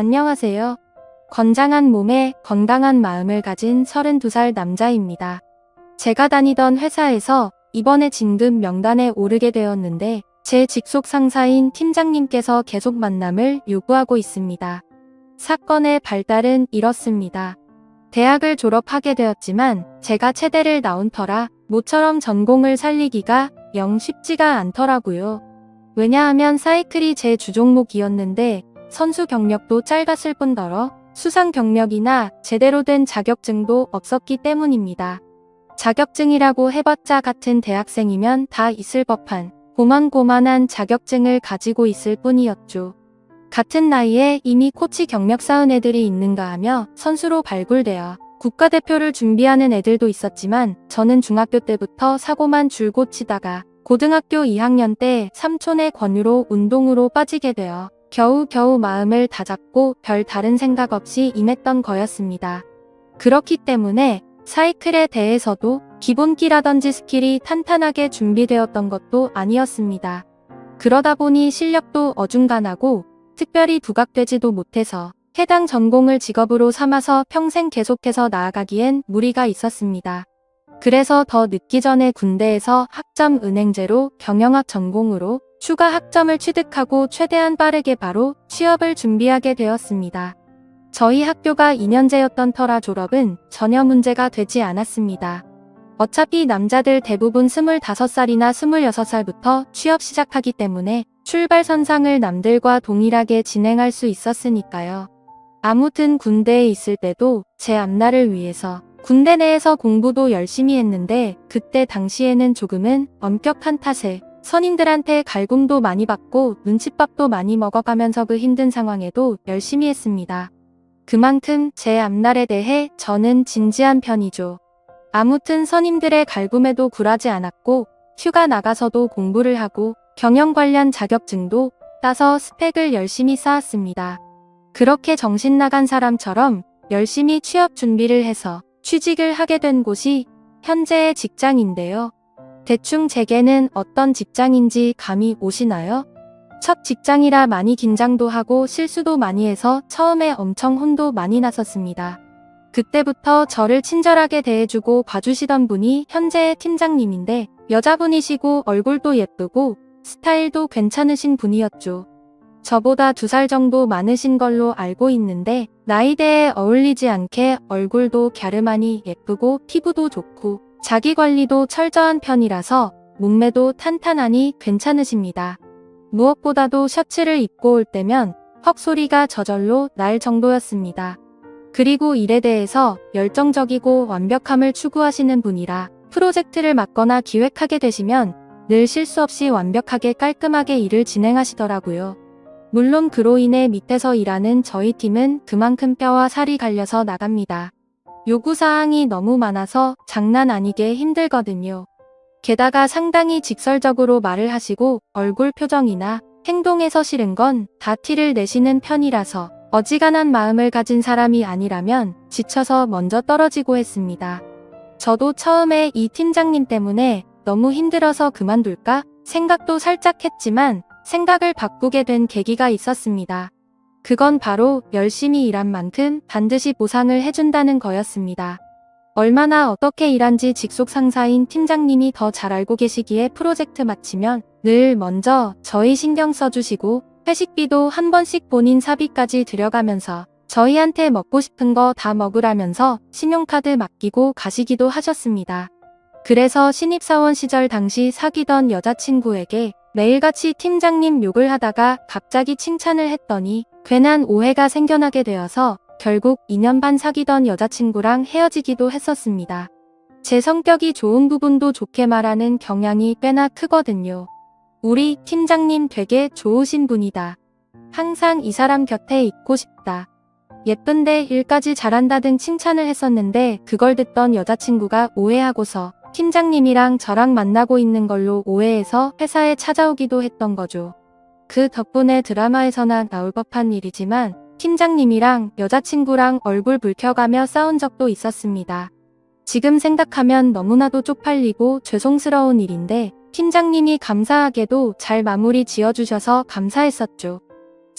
안녕하세요. 건장한 몸에 건강한 마음을 가진 32살 남자입니다. 제가 다니던 회사에서 이번에 진급 명단에 오르게 되었는데 제 직속 상사인 팀장님께서 계속 만남을 요구하고 있습니다. 사건의 발달은 이렇습니다. 대학을 졸업하게 되었지만 제가 체대를 나온 터라 모처럼 전공을 살리기가 영 쉽지가 않더라고요. 왜냐하면 사이클이 제 주종목이었는데 선수 경력도 짧았을 뿐더러 수상 경력이나 제대로 된 자격증도 없었기 때문입니다. 자격증이라고 해봤자 같은 대학생이면 다 있을 법한 고만고만한 자격증을 가지고 있을 뿐이었죠. 같은 나이에 이미 코치 경력 쌓은 애들이 있는가 하며 선수로 발굴되어 국가대표를 준비하는 애들도 있었지만 저는 중학교 때부터 사고만 줄곧 치다가 고등학교 2학년 때 삼촌의 권유로 운동으로 빠지게 되어 겨우겨우 마음을 다잡고 별 다른 생각 없이 임했던 거였습니다. 그렇기 때문에 사이클에 대해서도 기본기라든지 스킬이 탄탄하게 준비되었던 것도 아니었습니다. 그러다 보니 실력도 어중간하고 특별히 부각되지도 못해서 해당 전공을 직업으로 삼아서 평생 계속해서 나아가기엔 무리가 있었습니다. 그래서 더 늦기 전에 군대에서 학점 은행제로 경영학 전공으로 추가 학점을 취득하고 최대한 빠르게 바로 취업을 준비하게 되었습니다. 저희 학교가 2년제였던 터라 졸업은 전혀 문제가 되지 않았습니다. 어차피 남자들 대부분 25살이나 26살부터 취업 시작하기 때문에 출발선상을 남들과 동일하게 진행할 수 있었으니까요. 아무튼 군대에 있을 때도 제 앞날을 위해서 군대 내에서 공부도 열심히 했는데 그때 당시에는 조금은 엄격한 탓에 선임들한테 갈굼도 많이 받고 눈칫밥도 많이 먹어가면서 그 힘든 상황에도 열심히 했습니다. 그만큼 제 앞날에 대해 저는 진지한 편이죠. 아무튼 선임들의 갈굼에도 굴하지 않았고 휴가 나가서도 공부를 하고 경영 관련 자격증도 따서 스펙을 열심히 쌓았습니다. 그렇게 정신 나간 사람처럼 열심히 취업 준비를 해서 취직을 하게 된 곳이 현재의 직장인데요. 대충 제게는 어떤 직장인지 감이 오시나요? 첫 직장이라 많이 긴장도 하고 실수도 많이 해서 처음에 엄청 혼도 많이 났었습니다. 그때부터 저를 친절하게 대해주고 봐주시던 분이 현재의 팀장님인데 여자분이시고 얼굴도 예쁘고 스타일도 괜찮으신 분이었죠. 저보다 2살 정도 많으신 걸로 알고 있는데 나이대에 어울리지 않게 얼굴도 갸름하니 예쁘고 피부도 좋고 자기관리도 철저한 편이라서 몸매도 탄탄하니 괜찮으십니다. 무엇보다도 셔츠를 입고 올 때면 헉소리가 저절로 날 정도였습니다. 그리고 일에 대해서 열정적이고 완벽함을 추구하시는 분이라 프로젝트를 맡거나 기획하게 되시면 늘 실수 없이 완벽하게 깔끔하게 일을 진행하시더라고요. 물론 그로 인해 밑에서 일하는 저희 팀은 그만큼 뼈와 살이 갈려서 나갑니다. 요구사항이 너무 많아서 장난 아니게 힘들거든요. 게다가 상당히 직설적으로 말을 하시고 얼굴 표정이나 행동에서 싫은 건 다 티를 내시는 편이라서 어지간한 마음을 가진 사람이 아니라면 지쳐서 먼저 떨어지고 했습니다. 저도 처음에 이 팀장님 때문에 너무 힘들어서 그만둘까 생각도 살짝 했지만 생각을 바꾸게 된 계기가 있었습니다. 그건 바로 열심히 일한 만큼 반드시 보상을 해준다는 거였습니다. 얼마나 어떻게 일한지 직속 상사인 팀장님이 더 잘 알고 계시기에 프로젝트 마치면 늘 먼저 저희 신경 써주시고 회식비도 한 번씩 본인 사비까지 들여가면서 저희한테 먹고 싶은 거 다 먹으라면서 신용카드 맡기고 가시기도 하셨습니다. 그래서 신입사원 시절 당시 사귀던 여자친구에게 매일같이 팀장님 욕을 하다가 갑자기 칭찬을 했더니 괜한 오해가 생겨나게 되어서 결국 2년 반 사귀던 여자친구랑 헤어지기도 했었습니다. 제 성격이 좋은 부분도 좋게 말하는 경향이 꽤나 크거든요. 우리 팀장님 되게 좋으신 분이다. 항상 이 사람 곁에 있고 싶다. 예쁜데 일까지 잘한다 등 칭찬을 했었는데 그걸 듣던 여자친구가 오해하고서 팀장님이랑 저랑 만나고 있는 걸로 오해해서 회사에 찾아오기도 했던 거죠. 그 덕분에 드라마에서나 나올 법한 일이지만 팀장님이랑 여자친구랑 얼굴 붉혀가며 싸운 적도 있었습니다. 지금 생각하면 너무나도 쪽팔리고 죄송스러운 일인데 팀장님이 감사하게도 잘 마무리 지어주셔서 감사했었죠.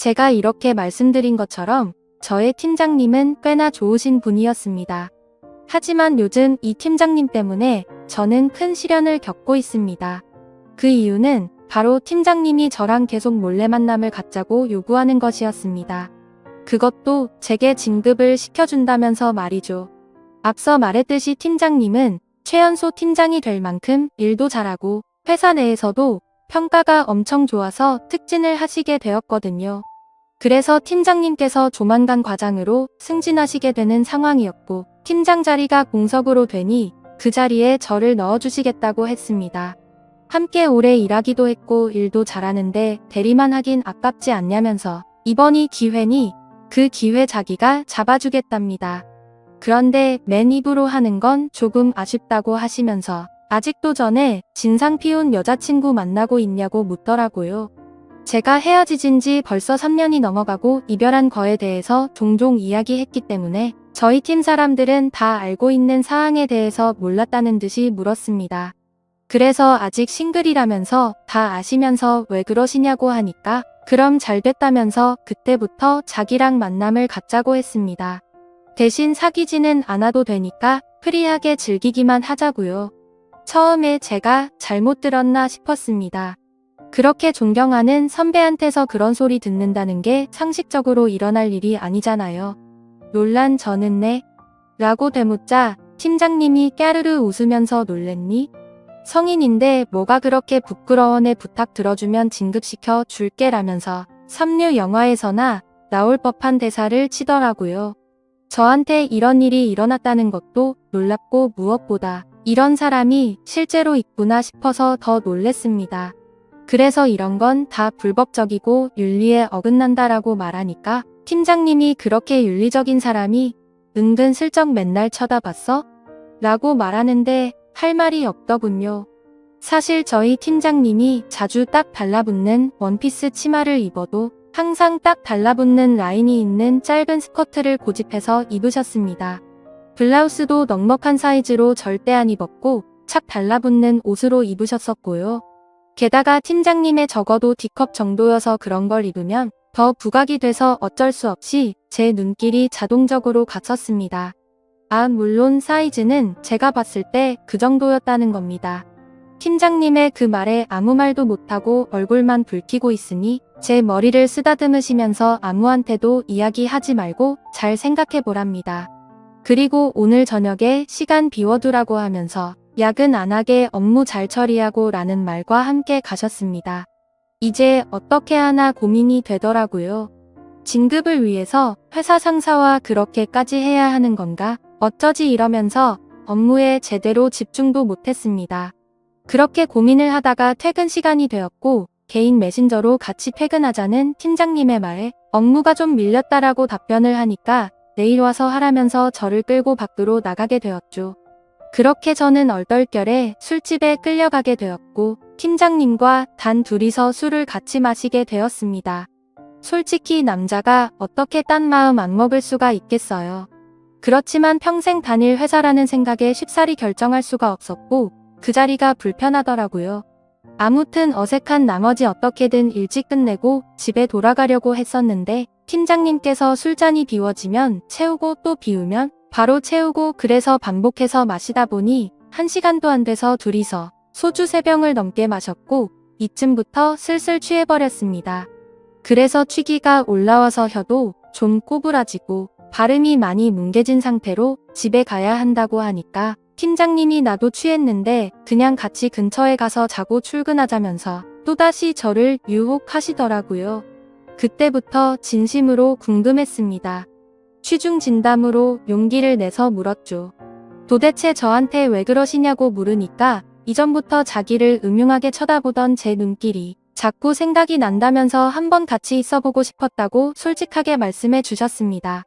제가 이렇게 말씀드린 것처럼 저의 팀장님은 꽤나 좋으신 분이었습니다. 하지만 요즘 이 팀장님 때문에 저는 큰 시련을 겪고 있습니다. 그 이유는 바로 팀장님이 저랑 계속 몰래 만남을 갖자고 요구하는 것이었습니다. 그것도 제게 진급을 시켜준다면서 말이죠. 앞서 말했듯이 팀장님은 최연소 팀장이 될 만큼 일도 잘하고 회사 내에서도 평가가 엄청 좋아서 특진을 하시게 되었거든요. 그래서 팀장님께서 조만간 과장으로 승진하시게 되는 상황이었고 팀장 자리가 공석으로 되니 그 자리에 저를 넣어주시겠다고 했습니다. 함께 오래 일하기도 했고 일도 잘하는데 대리만 하긴 아깝지 않냐면서 이번이 기회니 그 기회 자기가 잡아주겠답니다. 그런데 맨 입으로 하는 건 조금 아쉽다고 하시면서 아직도 전에 진상 피운 여자친구 만나고 있냐고 묻더라고요. 제가 헤어지진 지 벌써 3년이 넘어가고 이별한 거에 대해서 종종 이야기했기 때문에 저희 팀 사람들은 다 알고 있는 사항에 대해서 몰랐다는 듯이 물었습니다. 그래서 아직 싱글이라면서 다 아시면서 왜 그러시냐고 하니까 그럼 잘 됐다면서 그때부터 자기랑 만남을 갖자고 했습니다. 대신 사귀지는 않아도 되니까 프리하게 즐기기만 하자고요. 처음에 제가 잘못 들었나 싶었습니다. 그렇게 존경하는 선배한테서 그런 소리 듣는다는 게 상식적으로 일어날 일이 아니잖아요. 놀란 저는 네? 라고 되묻자 팀장님이 까르르 웃으면서 놀랬니? 성인인데 뭐가 그렇게 부끄러워 내 부탁 들어주면 진급시켜 줄게 라면서 삼류 영화에서나 나올 법한 대사를 치더라고요. 저한테 이런 일이 일어났다는 것도 놀랍고 무엇보다 이런 사람이 실제로 있구나 싶어서 더 놀랬습니다. 그래서 이런 건 다 불법적이고 윤리에 어긋난다라고 말하니까 팀장님이 그렇게 윤리적인 사람이 은근슬쩍 맨날 쳐다봤어? 라고 말하는데 할 말이 없더군요. 사실 저희 팀장님이 자주 딱 달라붙는 원피스 치마를 입어도 항상 딱 달라붙는 라인이 있는 짧은 스커트를 고집해서 입으셨습니다. 블라우스도 넉넉한 사이즈로 절대 안 입었고 착 달라붙는 옷으로 입으셨었고요. 게다가 팀장님의 적어도 D컵 정도여서 그런 걸 입으면 더 부각이 돼서 어쩔 수 없이 제 눈길이 자동적으로 갔었습니다. 물론 사이즈는 제가 봤을 때 그 정도였다는 겁니다. 팀장님의 그 말에 아무 말도 못하고 얼굴만 붉히고 있으니 제 머리를 쓰다듬으시면서 아무한테도 이야기하지 말고 잘 생각해보랍니다. 그리고 오늘 저녁에 시간 비워두라고 하면서 야근 안 하게 업무 잘 처리하고 라는 말과 함께 가셨습니다. 이제 어떻게 하나 고민이 되더라고요. 진급을 위해서 회사 상사와 그렇게까지 해야 하는 건가? 어쩌지 이러면서 업무에 제대로 집중도 못했습니다. 그렇게 고민을 하다가 퇴근 시간이 되었고 개인 메신저로 같이 퇴근하자는 팀장님의 말에 업무가 좀 밀렸다라고 답변을 하니까 내일 와서 하라면서 저를 끌고 밖으로 나가게 되었죠. 그렇게 저는 얼떨결에 술집에 끌려가게 되었고 팀장님과 단 둘이서 술을 같이 마시게 되었습니다. 솔직히 남자가 어떻게 딴 마음 안 먹을 수가 있겠어요. 그렇지만 평생 다닐 회사라는 생각에 쉽사리 결정할 수가 없었고 그 자리가 불편하더라고요. 아무튼 어색한 나머지 어떻게든 일찍 끝내고 집에 돌아가려고 했었는데 팀장님께서 술잔이 비워지면 채우고 또 비우면 바로 채우고 그래서 반복해서 마시다 보니 1시간도 안 돼서 둘이서 소주 3병을 넘게 마셨고 이쯤부터 슬슬 취해버렸습니다. 그래서 취기가 올라와서 혀도 좀 꼬부라지고 발음이 많이 뭉개진 상태로 집에 가야 한다고 하니까 팀장님이 나도 취했는데 그냥 같이 근처에 가서 자고 출근하자면서 또다시 저를 유혹하시더라고요. 그때부터 진심으로 궁금했습니다. 취중 진담으로 용기를 내서 물었죠. 도대체 저한테 왜 그러시냐고 물으니까 이전부터 자기를 음흉하게 쳐다보던 제 눈길이 자꾸 생각이 난다면서 한번 같이 있어보고 싶었다고 솔직하게 말씀해 주셨습니다.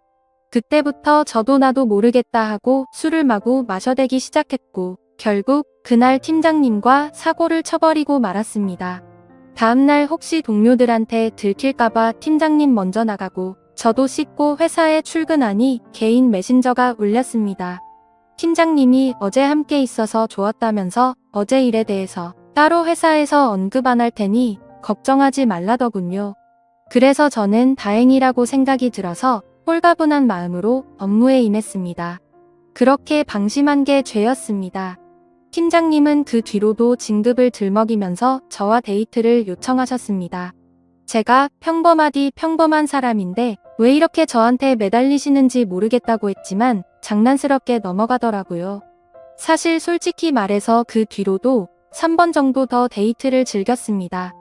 그때부터 저도 나도 모르겠다 하고 술을 마구 마셔대기 시작했고 결국 그날 팀장님과 사고를 쳐버리고 말았습니다. 다음날 혹시 동료들한테 들킬까봐 팀장님 먼저 나가고 저도 씻고 회사에 출근하니 개인 메신저가 울렸습니다. 팀장님이 어제 함께 있어서 좋았다면서 어제 일에 대해서 따로 회사에서 언급 안 할 테니 걱정하지 말라더군요. 그래서 저는 다행이라고 생각이 들어서 홀가분한 마음으로 업무에 임했습니다. 그렇게 방심한 게 죄였습니다. 팀장님은 그 뒤로도 진급을 들먹이면서 저와 데이트를 요청하셨습니다. 제가 평범하디 평범한 사람인데 왜 이렇게 저한테 매달리시는지 모르겠다고 했지만 장난스럽게 넘어가더라고요. 사실 솔직히 말해서 그 뒤로도 3번 정도 더 데이트를 즐겼습니다.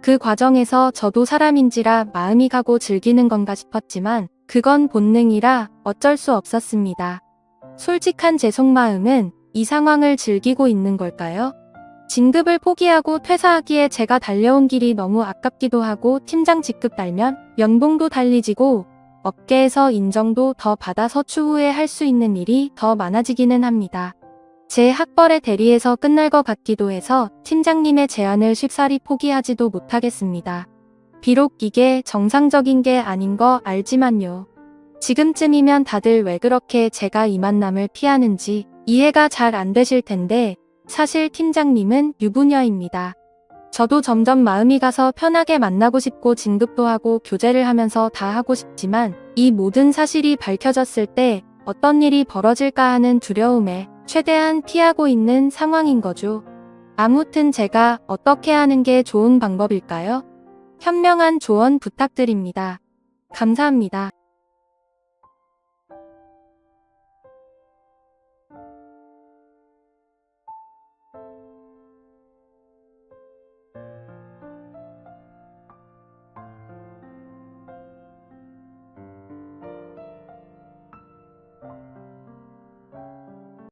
그 과정에서 저도 사람인지라 마음이 가고 즐기는 건가 싶었지만 그건 본능이라 어쩔 수 없었습니다. 솔직한 제 속마음은 이 상황을 즐기고 있는 걸까요? 진급을 포기하고 퇴사하기에 제가 달려온 길이 너무 아깝기도 하고 팀장 직급 달면 연봉도 달리지고 업계에서 인정도 더 받아서 추후에 할 수 있는 일이 더 많아지기는 합니다. 제 학벌의 대리에서 끝날 것 같기도 해서 팀장님의 제안을 쉽사리 포기하지도 못하겠습니다. 비록 이게 정상적인 게 아닌 거 알지만요. 지금쯤이면 다들 왜 그렇게 제가 이 만남을 피하는지 이해가 잘 안 되실 텐데 사실 팀장님은 유부녀입니다. 저도 점점 마음이 가서 편하게 만나고 싶고 진급도 하고 교제를 하면서 다 하고 싶지만 이 모든 사실이 밝혀졌을 때 어떤 일이 벌어질까 하는 두려움에 최대한 피하고 있는 상황인 거죠. 아무튼 제가 어떻게 하는 게 좋은 방법일까요? 현명한 조언 부탁드립니다. 감사합니다.